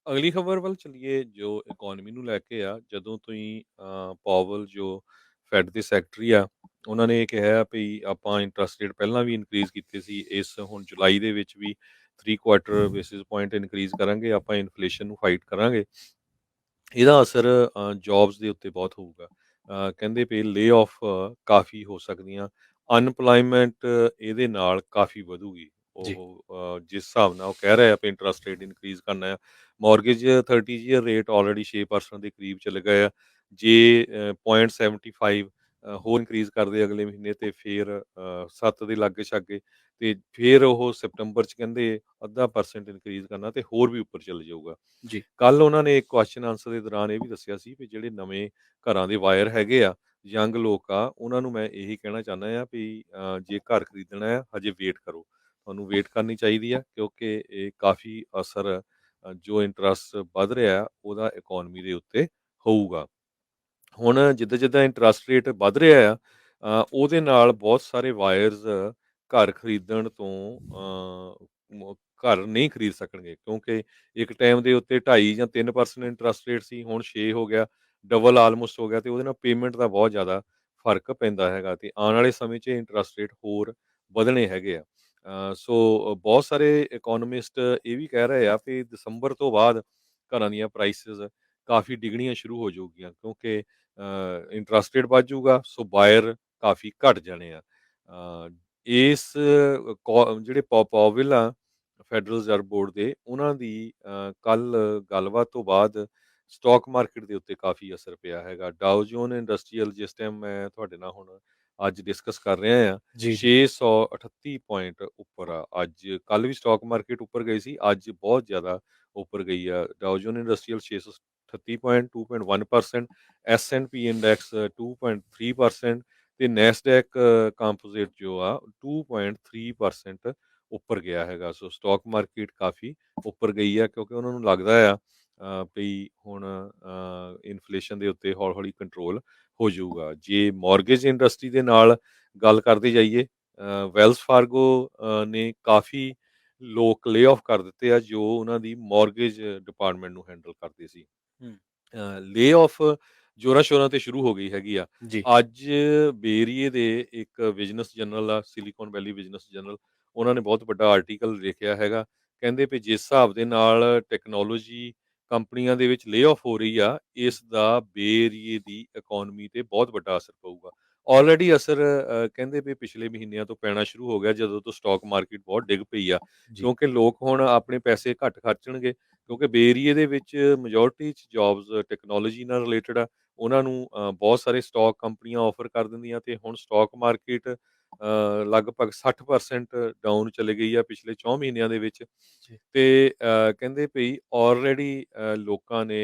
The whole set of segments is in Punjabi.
ਅਗਲੀ ਖਬਰ ਵੱਲ ਚੱਲੀਏ ਜੋ ਇਕੋਨਮੀ ਨੂੰ ਲੈ ਕੇ ਆ ਜਦੋਂ ਤੋਂ ਹੀ ਪਾਵਲ ਜੋ ਫੈਡ ਦੇ ਸੈਕਟਰੀ ਆ ਉਹਨਾਂ ਨੇ ਇਹ ਕਿਹਾ ਵੀ ਆਪਾਂ ਇੰਟਰਸਟ ਰੇਟ ਪਹਿਲਾਂ ਵੀ ਇਨਕਰੀਜ਼ ਕੀਤੇ ਸੀ ਇਸ ਹੁਣ ਜੁਲਾਈ ਦੇ ਵਿੱਚ ਵੀ 3 ਕੁਆਟਰ ਬੇਸਿਸ ਪੁਆਇੰਟ ਇਨਕਰੀਜ਼ ਕਰਾਂਗੇ ਆਪਾਂ ਇਨਫਲੇਸ਼ਨ ਨੂੰ ਫਾਈਟ ਕਰਾਂਗੇ ਇਹਦਾ ਅਸਰ ਜੌਬਸ ਦੇ ਉੱਤੇ ਬਹੁਤ ਹੋਊਗਾ ਕਹਿੰਦੇ ਵੀ ਲੇ ਆਫ ਕਾਫੀ ਹੋ ਸਕਦੀਆਂ ਅਨਪਲਾਈਮੈਂਟ ਇਹਦੇ ਨਾਲ ਕਾਫੀ ਵਧੂਗੀ ਜੀ। ਉਹ ਜਿਸ ਹਿਸਾਬ ਨਾਲ ਉਹ ਕਹਿ ਰਹੇ ਆ ਵੀ ਇੰਟਰਸਟ ਰੇਟ ਇਨਕਰੀਜ਼ ਕਰਨਾ ਹੈ ਮਾਰਗੇਜ 30 ਈਅਰ ਰੇਟ ਆਲਰੇਡੀ 6% ਦੇ ਕਰੀਬ ਚਲੇ ਗਏ ਆ ਜੇ 0.75 ਹੋਰ ਇਨਕਰੀਜ਼ ਕਰਦੇ ਅਗਲੇ ਮਹੀਨੇ ਤੇ ਫਿਰ 7 ਦੇ ਲਾਗੇ ਛਾਗੇ ਤੇ ਫਿਰ ਉਹ ਸਤੰਬਰ ਚ ਕਹਿੰਦੇ ਅੱਧਾ ਪਰਸੈਂਟ ਇਨਕਰੀਜ਼ ਕਰਨਾ ਤੇ ਹੋਰ ਵੀ ਉੱਪਰ ਚਲੇ ਜਾਊਗਾ ਜੀ। ਕੱਲ ਉਹਨਾਂ ਨੇ ਇੱਕ ਕੁਐਸਚਨ ਆਨਸਰ ਦੇ ਦੌਰਾਨ ਇਹ ਵੀ ਦੱਸਿਆ ਸੀ ਵੀ ਜਿਹੜੇ ਨਵੇਂ ਘਰਾਂ ਦੇ ਵਾਇਰ ਹੈਗੇ ਆ ਯੰਗ ਲੋਕ ਆ ਉਹਨਾਂ ਨੂੰ ਮੈਂ ਇਹੀ ਕਹਿਣਾ ਚਾਹੁੰਦਾ ਆ ਵੀ ਜੇ ਘਰ ਖਰੀਦਣਾ ਹੈ ਹਜੇ ਵੇਟ ਕਰੋ ਤੁਹਾਨੂੰ ਵੇਟ ਕਰਨੀ ਚਾਹੀਦੀ ਆ ਕਿਉਂਕਿ ਇਹ ਕਾਫੀ ਅਸਰ ਜੋ ਇੰਟਰਸਟ ਵੱਧ ਰਿਹਾ ਆ, ਉਹਦਾ ਇਕੋਨਮੀ ਦੇ ਉੱਤੇ ਹੋਊਗਾ ਹੁਣ ਜਿੱਦਾਂ ਜਿੱਦਾਂ ਇੰਟਰਸਟ ਰੇਟ ਵੱਧ ਰਿਹਾ ਆ ਉਹਦੇ ਨਾਲ ਬਹੁਤ ਸਾਰੇ ਵਾਇਰਸ ਘਰ ਖਰੀਦਣ ਤੋਂ ਘਰ ਨਹੀਂ ਖਰੀਦ ਸਕਣਗੇ ਕਿਉਂਕਿ ਇੱਕ ਟਾਈਮ ਦੇ ਉੱਤੇ 2.5 ਜਾਂ 3% ਇੰਟਰਸਟ ਰੇਟ ਸੀ ਹੁਣ 6 ਹੋ ਗਿਆ ਡਬਲ ਆਲਮੋਸਟ ਹੋ ਗਿਆ ਤੇ ਉਹਦੇ ਨਾਲ ਪੇਮੈਂਟ ਦਾ ਬਹੁਤ ਜ਼ਿਆਦਾ ਫਰਕ ਪੈਂਦਾ ਹੈਗਾ ਤੇ ਆਉਣ ਵਾਲੇ ਸਮੇਂ 'ਚ ਇੰਟਰਸਟ ਰੇਟ ਹੋਰ ਵਧਣੇ ਹੈਗੇ ਆ ਸੋ ਬਹੁਤ ਸਾਰੇ ਇਕੋਨੋਮਿਸਟ ਇਹ ਵੀ ਕਹਿ ਰਹੇ ਆ ਕਿ ਦਸੰਬਰ ਤੋਂ ਬਾਅਦ ਘਰਾਂ ਦੀਆਂ ਪ੍ਰਾਈਸਿਸ ਕਾਫੀ ਡਿੱਗਣੀਆਂ ਸ਼ੁਰੂ ਹੋ ਜਾਊਗੀਆਂ ਕਿਉਂਕਿ ਇੰਟਰਸਟ ਰੇਟ ਵੱਧ ਜਾਊਗਾ ਸੋ ਬਾਇਰ ਕਾਫੀ ਘਟ ਜਾਣੇ ਆ ਇਸ ਜਿਹੜੇ ਪਾਵਿਲ ਆ ਫੈਡਰਲ ਰਿਜ਼ਰਵ ਬੋਰਡ ਦੇ ਉਹਨਾਂ ਦੀ ਕੱਲ ਗੱਲਬਾਤ ਤੋਂ ਬਾਅਦ ਸਟਾਕ ਮਾਰਕੀਟ ਦੇ ਉੱਤੇ ਕਾਫੀ ਅਸਰ ਪਿਆ ਹੈਗਾ ਡਾਓ ਜੋਨ ਇੰਡਸਟਰੀਅਲ ਜਿਸ ਟਾਈਮ ਮੈਂ ਤੁਹਾਡੇ ਨਾਲ ਹੁਣ ਅੱਜ ਡਿਸਕਸ ਕਰ ਰਿਹਾ ਆ ਜੀ। ਜੀ। 638 ਪੁਆਇੰਟ ਉੱਪਰ ਆ ਅੱਜ ਕੱਲ ਵੀ ਸਟਾਕ ਮਾਰਕੀਟ ਉੱਪਰ ਗਈ ਸੀ ਅੱਜ ਬਹੁਤ ਜ਼ਿਆਦਾ ਉੱਪਰ ਗਈ ਆ Dow Jones industrial 638 point 2.1% S&P index 2.3% ਤੇ ਨੈਸਡੈਕ ਕੰਪੋਜ਼ਿਟ ਜੋ ਆ 2.3% ਉੱਪਰ ਗਿਆ ਹੈਗਾ ਸੋ ਸਟਾਕ ਮਾਰਕੀਟ ਕਾਫੀ ਉੱਪਰ ਗਈ ਆ ਕਿਉਂਕਿ ਉਹਨਾਂ ਨੂੰ ਲੱਗਦਾ ਆ ਵੀ ਹੁਣ ਇਨਫਲੇਸ਼ਨ ਦੇ ਉੱਤੇ ਹੌਲੀ ਹੌਲੀ ਕੰਟਰੋਲ ਹੋ ਜਾਊਗਾ ਜੇ ਮਾਰਗੇਜ ਇੰਡਸਟਰੀ ਦੇ ਨਾਲ ਗੱਲ ਕਰਦੇ ਜਾਈਏ ਵੈਲਸ ਫਾਰਗੋ ਨੇ ਕਾਫੀ ਲੋਕ ਲੇ ਆਫ ਕਰ ਦਿੱਤੇ ਆ ਜੋ ਉਹਨਾਂ ਦੀ ਮਾਰਗੇਜ ਡਿਪਾਰਟਮੈਂਟ ਨੂੰ ਹੈਂਡਲ ਕਰਦੇ ਸੀ ਹੂੰ। ਲੇ ਆਫ ਜੋਰਾਂ ਸ਼ੋਰਾਂ ਤੇ ਸ਼ੁਰੂ ਹੋ ਗਈ ਹੈਗੀ ਆ ਜੀ। ਅੱਜ ਬੇਰੀਏ ਦੇ ਇੱਕ ਬਿਜ਼ਨਸ ਜਰਨਲ ਆ ਸਿਲੀਕਨ ਵੈਲੀ ਬਿਜ਼ਨਸ ਜਰਨਲ ਉਹਨਾਂ ਨੇ ਬਹੁਤ ਵੱਡਾ ਆਰਟੀਕਲ ਲਿਖਿਆ ਹੈਗਾ ਕਹਿੰਦੇ ਵੀ ਜਿਸ ਹਿਸਾਬ ਦੇ ਨਾਲ ਟੈਕਨੋਲੋਜੀ ਕੰਪਨੀਆਂ ਦੇ ਵਿੱਚ ਲੇ ਆਫ ਹੋ ਰਹੀ ਆ ਇਸ ਦਾ ਬੇਰੀਏ ਦੀ ਇਕਨੋਮੀ ਤੇ ਬਹੁਤ ਵੱਡਾ ਅਸਰ ਪਊਗਾ ਆਲਰੇਡੀ ਅਸਰ ਕਹਿੰਦੇ ਵੀ ਪਿਛਲੇ ਮਹੀਨਿਆਂ ਤੋਂ ਪੈਣਾ ਸ਼ੁਰੂ ਹੋ ਗਿਆ ਜਦੋਂ ਤੋਂ ਸਟਾਕ ਮਾਰਕੀਟ ਬਹੁਤ ਡਿੱਗ ਪਈ ਆ ਜੀ। ਕਿਉਂਕਿ ਲੋਕ ਹੁਣ ਆਪਣੇ ਪੈਸੇ ਘੱਟ ਖਰਚਣਗੇ ਕਿਉਂਕਿ ਬੇ ਏਰੀਏ ਦੇ ਵਿੱਚ ਮੈਜੋਰਟੀ ਚ ਜੌਬਸ ਟੈਕਨੋਲੋਜੀ ਨਾਲ ਰਿਲੇਟਡ ਆ ਉਹਨਾਂ ਨੂੰ ਬਹੁਤ ਸਾਰੇ ਸਟਾਕ ਕੰਪਨੀਆਂ ਆਫਰ ਕਰ ਦਿੰਦੀਆਂ ਤੇ ਹੁਣ ਸਟਾਕ ਮਾਰਕੀਟ ਲਗਭਗ 60% ਡਾਊਨ ਚਲੇ ਗਈ ਆ ਪਿਛਲੇ 4 ਮਹੀਨਿਆਂ ਦੇ ਵਿੱਚ ਜੀ। ਤੇ ਕਹਿੰਦੇ ਭਈ ਆਲਰੇਡੀ ਲੋਕਾਂ ਨੇ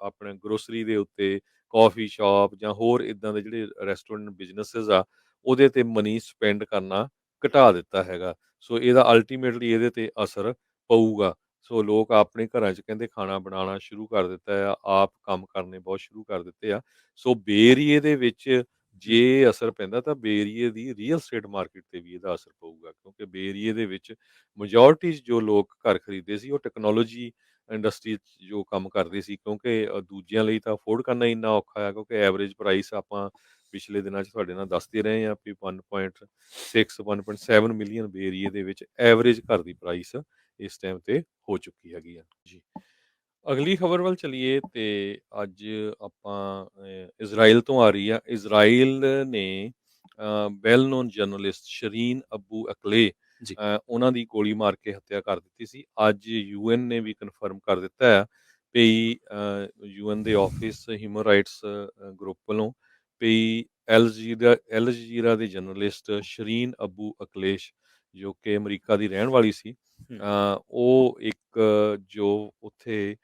ਆਪਣੇ ਗਰੋਸਰੀ ਦੇ ਉੱਤੇ ਕਾਫੀ ਸ਼ਾਪ ਜਾਂ ਹੋਰ ਇਦਾਂ ਦੇ ਜਿਹੜੇ ਰੈਸਟੋਰੈਂਟ ਬਿਜ਼ਨੈਸਸ ਆ ਉਹਦੇ ਤੇ ਮਨੀ ਸਪੈਂਡ ਕਰਨਾ ਘਟਾ ਦਿੱਤਾ ਹੈਗਾ ਸੋ ਇਹਦਾ ਅਲਟੀਮੇਟਲੀ ਇਹਦੇ ਤੇ ਅਸਰ ਪਊਗਾ ਸੋ ਲੋਕ ਆਪਣੇ ਘਰਾਂ 'ਚ ਕਹਿੰਦੇ ਖਾਣਾ ਬਣਾਉਣਾ ਸ਼ੁਰੂ ਕਰ ਦਿੱਤਾ ਆ ਆਪ ਕੰਮ ਕਰਨੇ ਬਹੁਤ ਸ਼ੁਰੂ ਕਰ ਦਿੱਤੇ ਆ ਸੋ ਬੇ ਏਰੀਏ ਦੇ ਵਿੱਚ ਹੂੰ। ਜੇ ਅਸਰ ਪੈਂਦਾ ਤਾਂ ਬੇ ਏਰੀਏ ਦੀ ਰੀਅਲ ਸਟੇਟ ਮਾਰਕੀਟ ਤੇ ਵੀ ਇਹਦਾ ਅਸਰ ਪਊਗਾ ਕਿਉਂਕਿ ਬੇ ਏਰੀਏ ਦੇ ਵਿੱਚ ਮੈਜੋਰਟੀ ਜੋ ਲੋਕ ਘਰ ਖਰੀਦਦੇ ਸੀ ਉਹ ਟੈਕਨੋਲੋਜੀ ਇੰਡਸਟਰੀ 'ਚ ਜੋ ਕੰਮ ਕਰਦੇ ਸੀ ਕਿਉਂਕਿ ਦੂਜਿਆਂ ਲਈ ਤਾਂ ਅਫੋਰਡ ਕਰਨਾ ਇੰਨਾ ਔਖਾ ਆ ਕਿਉਂਕਿ ਐਵਰੇਜ ਪ੍ਰਾਈਸ ਆਪਾਂ ਪਿਛਲੇ ਦਿਨਾਂ 'ਚ ਤੁਹਾਡੇ ਨਾਲ ਦੱਸਦੇ ਰਹੇ ਹਾਂ ਵੀ 1.6 1.7 ਮਿਲੀਅਨ ਬੇ ਏਰੀਏ ਦੇ ਵਿੱਚ ਐਵਰੇਜ ਘਰ ਦੀ ਪ੍ਰਾਈਸ ਇਸ ਟਾਈਮ ਤੇ ਹੋ ਚੁੱਕੀ ਹੈਗੀ ਆ ਜੀ ਅਗਲੀ ਖਬਰ ਵੱਲ ਚਲੀਏ ਤੇ ਅੱਜ ਆਪਾਂ ਇਜ਼ਰਾਈਲ ਤੋਂ ਆ ਰਹੀ ਆ ਇਜ਼ਰਾਈਲ ਨੇ ਵੈਲ ਨੋਨ ਜਰਨਲਿਸਟ ਸ਼ਰੀਨ ਅਬੂ ਅਕਲੇ ਜੀ। ਉਹਨਾਂ ਦੀ ਗੋਲੀ ਮਾਰ ਕੇ ਹੱਤਿਆ ਕਰ ਦਿੱਤੀ ਸੀ ਅੱਜ ਯੂਐਨ ਨੇ ਵੀ ਕਨਫਰਮ ਕਰ ਦਿੱਤਾ ਹੈ ਵੀ ਯੂਐਨ ਦੇ ਆਫਿਸ ਹਿਊਮਨ ਰਾਈਟਸ ਗਰੁੱਪ ਵੱਲੋਂ ਵੀ ਐਲ ਜਜ਼ੀਰਾ ਦੇ ਜਰਨਲਿਸਟ ਸ਼ਰੀਨ ਅਬੂ ਅਕਲੇਸ਼ ਜੋ ਕਿ ਅਮਰੀਕਾ ਦੀ ਰਹਿਣ ਵਾਲੀ ਸੀ ਹੂੰ। ਉਹ ਇੱਕ ਜੋ ਉੱਥੇ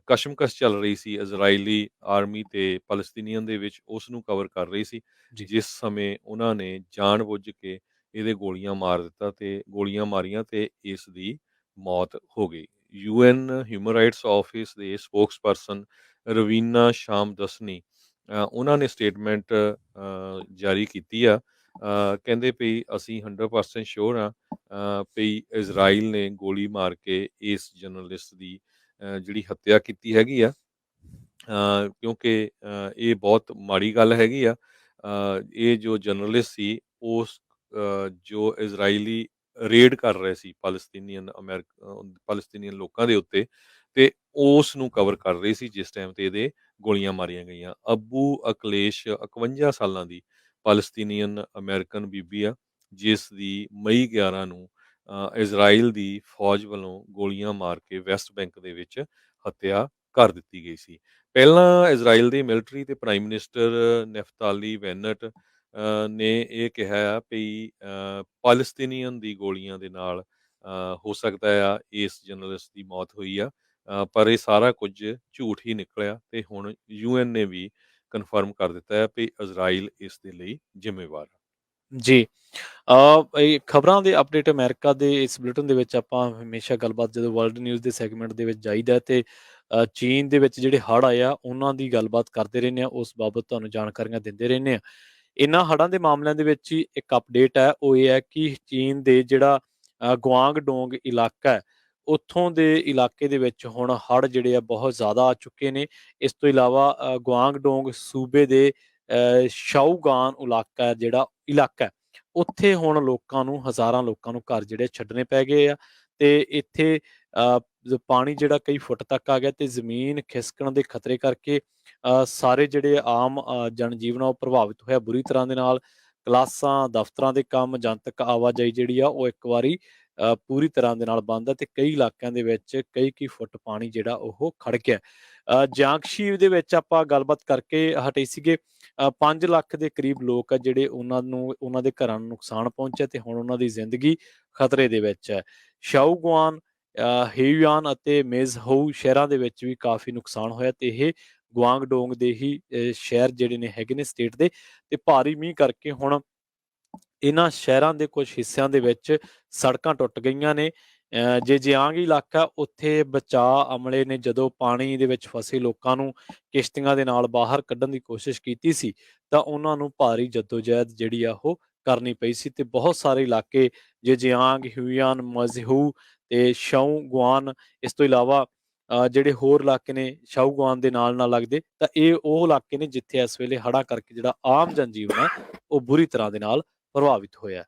ਕਸ਼ਮਕਸ਼ ਚੱਲ ਰਹੀ ਸੀ ਇਜ਼ਰਾਈਲੀ ਆਰਮੀ ਤੇ ਪਲਸਤੀਨੀਅਨ ਦੇ ਵਿੱਚ ਉਸ ਨੂੰ ਕਵਰ ਕਰ ਰਹੀ ਸੀ ਜੀ। ਜਿਸ ਸਮੇਂ ਉਹਨਾਂ ਨੇ ਜਾਣਬੁੱਝ ਕੇ ਇਹਦੇ ਗੋਲੀਆਂ ਮਾਰ ਦਿੱਤਾ ਤੇ ਗੋਲੀਆਂ ਮਾਰੀਆਂ ਤੇ ਇਸ ਦੀ ਮੌਤ ਹੋ ਗਈ ਯੂਐਨ ਹਿਊਮਨ ਰਾਈਟਸ ਆਫਿਸ ਦੇ ਸਪੋਕਸਪਰਸਨ ਰਵੀਨਾ ਸ਼ਾਮਦਸਨੀ ਉਹਨਾਂ ਨੇ ਸਟੇਟਮੈਂਟ ਜਾਰੀ ਕੀਤੀ ਆ ਕਹਿੰਦੇ ਵੀ ਅਸੀਂ 100% ਸ਼ੋਰ ਆ ਵੀ ਇਜ਼ਰਾਈਲ ਨੇ ਗੋਲੀ ਮਾਰ ਕੇ ਇਸ ਜਰਨਲਿਸਟ ਦੀ ਜਿਹੜੀ ਹੱਤਿਆ ਕੀਤੀ ਹੈਗੀ ਆ। ਕਿਉਂਕਿ ਇਹ ਬਹੁਤ ਮਾੜੀ ਗੱਲ ਹੈਗੀ ਆ। ਇਹ ਜੋ ਜਰਨਲਿਸਟ ਸੀ ਉਸ ਜੋ ਇਜ਼ਰਾਈਲੀ ਰੇਡ ਕਰ ਰਹੇ ਸੀ ਪਾਲਸਤੀਨੀਅਨ ਲੋਕਾਂ ਦੇ ਉੱਤੇ, ਤੇ ਉਸ ਨੂੰ ਕਵਰ ਕਰ ਰਹੀ ਸੀ ਜਿਸ ਟਾਈਮ ਤੇ ਇਹਦੇ ਗੋਲੀਆਂ ਮਾਰੀਆਂ ਗਈਆਂ। ਅੱਬੂ ਅਕਲੇਸ਼ 51 ਸਾਲਾਂ ਦੀ ਪਾਲਸਤੀਨੀਅਨ ਅਮਰੀਕਨ ਬੀਬੀ ਆ, ਜਿਸ ਦੀ ਮਈ 11 ਨੂੰ ਇਜ਼ਰਾਈਲ ਦੀ ਫੌਜ ਵੱਲੋਂ ਗੋਲੀਆਂ ਮਾਰ ਕੇ ਵੈਸਟ ਬੈਂਕ ਦੇ ਵਿੱਚ ਹੱਤਿਆ ਕਰ ਦਿੱਤੀ ਗਈ ਸੀ। ਪਹਿਲਾਂ ਇਜ਼ਰਾਈਲ ਦੇ ਮਿਲਟਰੀ ਤੇ ਪ੍ਰਾਈਮ ਮਿਨਿਸਟਰ ਨੈਫਤਾਲੀ ਬੈਨਟ ਨੇ ਇਹ ਕਿਹਾ ਆ ਵੀ ਪਾਲਸਤੀਨੀਅਨ ਦੀ ਗੋਲੀਆਂ ਦੇ ਨਾਲ ਹੋ ਸਕਦਾ ਆ ਇਸ ਜਰਨਲਿਸਟ ਦੀ ਮੌਤ ਹੋਈ ਆ। ਪਰ ਇਹ ਸਾਰਾ ਕੁਝ ਝੂਠ ਹੀ ਨਿਕਲਿਆ ਤੇ ਹੁਣ ਯੂਐਨ ਨੇ ਵੀ ਕਨਫਰਮ ਕਰ ਦਿੱਤਾ ਹੈ ਵੀ ਇਜ਼ਰਾਈਲ ਇਸ ਦੇ ਲਈ ਜ਼ਿੰਮੇਵਾਰ ਆ। ਜੀ। ਇਹ ਖਬਰਾਂ ਦੇ ਅਪਡੇਟ ਅਮਰੀਕਾ ਦੇ ਇਸ ਬੁਲੇਟਿਨ ਦੇ ਵਿੱਚ ਆਪਾਂ ਹਮੇਸ਼ਾ ਗੱਲਬਾਤ ਜਦੋਂ ਵਰਲਡ ਨਿਊਜ਼ ਦੇ ਸੈਗਮੈਂਟ ਦੇ ਵਿੱਚ ਜਾਈਦਾ ਤੇ ਚੀਨ ਦੇ ਵਿੱਚ ਜਿਹੜੇ ਹੜ੍ਹ ਆਏ ਆ ਉਹਨਾਂ ਦੀ ਗੱਲਬਾਤ ਕਰਦੇ ਰਹਿੰਦੇ ਆ, ਉਸ ਬਾਬਤ ਤੁਹਾਨੂੰ ਜਾਣਕਾਰੀਆਂ ਦਿੰਦੇ ਰਹਿੰਦੇ ਆ। ਇਹਨਾਂ ਹੜ੍ਹਾਂ ਦੇ ਮਾਮਲਿਆਂ ਦੇ ਵਿੱਚ ਹੀ ਇੱਕ ਅਪਡੇਟ ਹੈ, ਉਹ ਇਹ ਹੈ ਕਿ ਚੀਨ ਦੇ ਜਿਹੜਾ ਗੁਆਂਗਡੋਂਗ ਇਲਾਕਾ ਹੈ, ਉੱਥੋਂ ਦੇ ਇਲਾਕੇ ਦੇ ਵਿੱਚ ਹੁਣ ਹੜ੍ਹ ਜਿਹੜੇ ਆ ਬਹੁਤ ਜ਼ਿਆਦਾ ਆ ਚੁੱਕੇ ਨੇ। ਇਸ ਤੋਂ ਇਲਾਵਾ ਗੁਆਂਗਡੋਂਗ ਸੂਬੇ ਦੇ ਸ਼ਾਓਗਾਨ ਇਲਾਕਾ ਹੈ, ਉੱਥੇ ਹੁਣ ਹਜ਼ਾਰਾਂ ਲੋਕਾਂ ਨੂੰ ਘਰ ਜਿਹੜੇ ਛੱਡਣੇ ਪੈ ਗਏ ਆ ਤੇ ਇੱਥੇ ਪਾਣੀ ਜਿਹੜਾ ਕਈ ਫੁੱਟ ਤੱਕ ਆ ਗਿਆ ਤੇ ਜ਼ਮੀਨ ਖਿਸਕਣ ਦੇ ਖਤਰੇ ਕਰਕੇ ਸਾਰੇ ਜਿਹੜੇ ਆਮ ਜਨਜੀਵਨ ਆ ਉਹ ਪ੍ਰਭਾਵਿਤ ਹੋਇਆ ਬੁਰੀ ਤਰ੍ਹਾਂ ਦੇ ਨਾਲ। ਕਲਾਸਾਂ, ਦਫ਼ਤਰਾਂ ਦੇ ਕੰਮ, ਜਨਤਕ ਆਵਾਜਾਈ ਜਿਹੜੀ ਆ ਉਹ ਇੱਕ ਵਾਰੀ ਪੂਰੀ ਤਰ੍ਹਾਂ ਦੇ ਨਾਲ ਬੰਦ ਆ ਤੇ ਕਈ ਇਲਾਕਿਆਂ ਦੇ ਵਿੱਚ ਕਈ ਫੁੱਟ ਪਾਣੀ ਜਿਹੜਾ ਉਹ ਖੜ ਗਿਆ। ਜਿਆਂਗਸ਼ੀ ਦੇ ਵਿੱਚ ਆਪਾਂ ਗੱਲਬਾਤ ਕਰਕੇ ਹਟੇ ਸੀਗੇ। 5 ਲੱਖ ਦੇ ਕਰੀਬ ਲੋਕ ਆ ਜਿਹੜੇ ਉਹਨਾਂ ਦੇ ਘਰਾਂ ਨੂੰ ਨੁਕਸਾਨ ਪਹੁੰਚਿਆ ਤੇ ਹੁਣ ਉਹਨਾਂ ਦੀ ਜ਼ਿੰਦਗੀ ਖਤਰੇ ਦੇ ਵਿੱਚ ਹੈ। ਸ਼ਾਓਗੁਆਨ, ਹੇਯੂਆਨ ਅਤੇ ਮੇਜ਼ਹੋਊ ਸ਼ਹਿਰਾਂ ਦੇ ਵਿੱਚ ਵੀ ਕਾਫੀ ਨੁਕਸਾਨ ਹੋਇਆ ਤੇ ਇਹ ਗੁਆਂਗਡੋਂਗ ਦੇ ਹੀ ਸ਼ਹਿਰ ਜਿਹੜੇ ਨੇ ਹੈਗੇ ਨੇ ਸਟੇਟ ਦੇ, ਤੇ ਭਾਰੀ ਮੀਂਹ ਕਰਕੇ ਹੁਣ ਇਹਨਾਂ ਸ਼ਹਿਰਾਂ ਦੇ ਕੁਝ ਹਿੱਸਿਆਂ ਦੇ ਵਿੱਚ ਸੜਕਾਂ ਟੁੱਟ ਗਈਆਂ ਨੇ। ਜਿਆਂਗ ਇਲਾਕਾ, ਉੱਥੇ ਬਚਾਅ ਅਮਲੇ ਨੇ ਜਦੋਂ ਪਾਣੀ ਦੇ ਵਿੱਚ ਫਸੇ ਲੋਕਾਂ ਨੂੰ ਕਿਸ਼ਤੀਆਂ ਦੇ ਨਾਲ ਬਾਹਰ ਕੱਢਣ ਦੀ ਕੋਸ਼ਿਸ਼ ਕੀਤੀ ਸੀ ਤਾਂ ਉਹਨਾਂ ਨੂੰ ਭਾਰੀ ਜੱਦੋਜਹਿਦ ਜਿਹੜੀ ਆ ਉਹ ਕਰਨੀ ਪਈ ਸੀ ਤੇ ਬਹੁਤ ਸਾਰੇ ਇਲਾਕੇ ਜਿਆਂਗ, ਹਿਊਆਨ, ਮਜ਼ਹੂ ਤੇ ਸ਼ਾਓਗੁਆਨ, ਇਸ ਤੋਂ ਇਲਾਵਾ ਜਿਹੜੇ ਹੋਰ ਇਲਾਕੇ ਨੇ ਸ਼ਾਓਗੁਆਨ ਦੇ ਨਾਲ ਲੱਗਦੇ, ਤਾਂ ਇਹ ਉਹ ਇਲਾਕੇ ਨੇ ਜਿੱਥੇ ਇਸ ਵੇਲੇ ਹੜ੍ਹਾਂ ਕਰਕੇ ਜਿਹੜਾ ਆਮ ਜਨਜੀਵਨ ਹੈ ਉਹ ਬੁਰੀ ਤਰ੍ਹਾਂ ਦੇ ਨਾਲ ਪ੍ਰਭਾਵਿਤ ਹੋਇਆ।